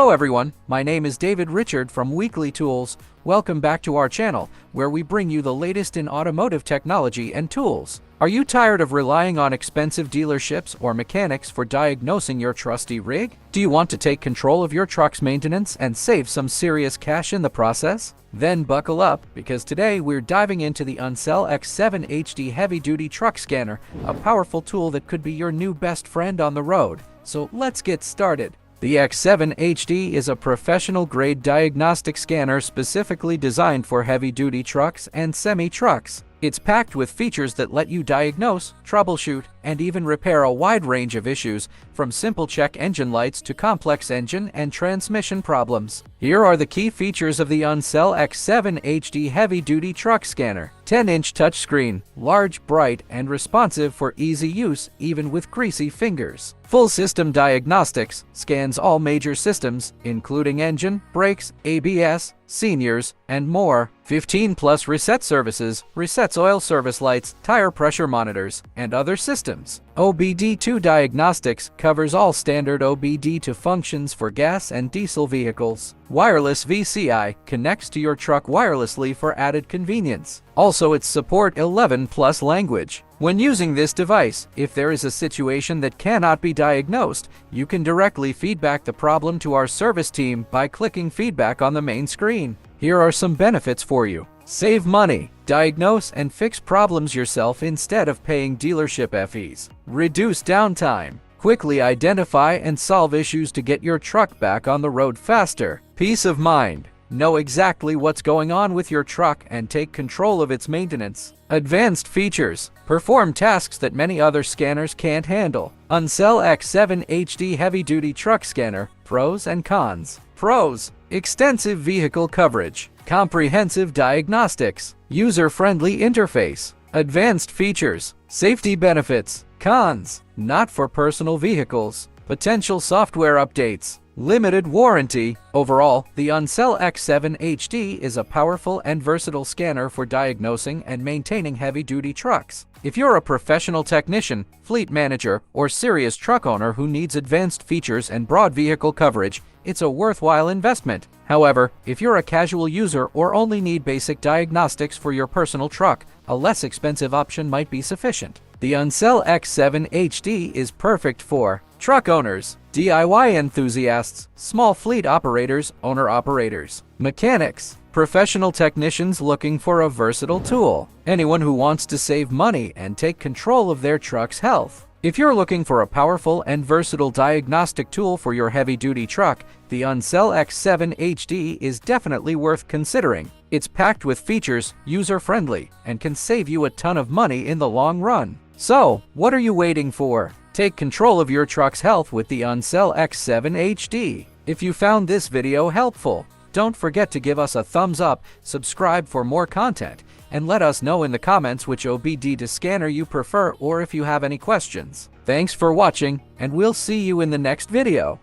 Hello everyone, my name is David Richard from WeeklyTools. Welcome back to our channel, where we bring you the latest in automotive technology and tools. Are you tired of relying on expensive dealerships or mechanics for diagnosing your trusty rig? Do you want to take control of your truck's maintenance and save some serious cash in the process? Then buckle up, because today we're diving into the ANCEL X7HD heavy-duty truck scanner, a powerful tool that could be your new best friend on the road. So let's get started. The X7HD is a professional-grade diagnostic scanner specifically designed for heavy-duty trucks and semi-trucks. It's packed with features that let you diagnose, troubleshoot, and even repair a wide range of issues, from simple check engine lights to complex engine and transmission problems. Here are the key features of the ANCEL X7HD heavy-duty truck scanner. 10-inch touchscreen, large, bright, and responsive for easy use even with greasy fingers. Full system diagnostics scans all major systems, including engine, brakes, ABS, seniors, and more. 15+ reset services, resets oil service lights, tire pressure monitors, and other systems. OBD2 diagnostics covers all standard OBD2 functions for gas and diesel vehicles. Wireless VCI connects to your truck wirelessly for added convenience. Also, it supports 11+ language. When using this device, if there is a situation that cannot be diagnosed, you can directly feedback the problem to our service team by clicking feedback on the main screen. Here are some benefits for you. Save money. Diagnose and fix problems yourself instead of paying dealership fees. Reduce downtime. Quickly identify and solve issues to get your truck back on the road faster. Peace of mind. Know exactly what's going on with your truck and take control of its maintenance. Advanced features. Perform tasks that many other scanners can't handle. ANCEL X7HD heavy-duty truck scanner. Pros and cons. Pros: extensive vehicle coverage, comprehensive diagnostics, user-friendly interface. Advanced features. Safety benefits. Cons: not for personal vehicles. Potential software updates. Limited warranty. Overall, the ANCEL X7HD is a powerful and versatile scanner for diagnosing and maintaining heavy-duty trucks. If you're a professional technician, fleet manager, or serious truck owner who needs advanced features and broad vehicle coverage, it's a worthwhile investment. However, if you're a casual user or only need basic diagnostics for your personal truck, a less expensive option might be sufficient. The ANCEL X7HD is perfect for truck owners, DIY enthusiasts, small fleet operators, owner-operators, mechanics, professional technicians looking for a versatile tool, anyone who wants to save money and take control of their truck's health. If you're looking for a powerful and versatile diagnostic tool for your heavy-duty truck, the ANCEL X7HD is definitely worth considering. It's packed with features, user-friendly, and can save you a ton of money in the long run. So, what are you waiting for? Take control of your truck's health with the ANCEL X7HD. If you found this video helpful, don't forget to give us a thumbs up, subscribe for more content, and let us know in the comments which OBD2 scanner you prefer or if you have any questions. Thanks for watching, and we'll see you in the next video.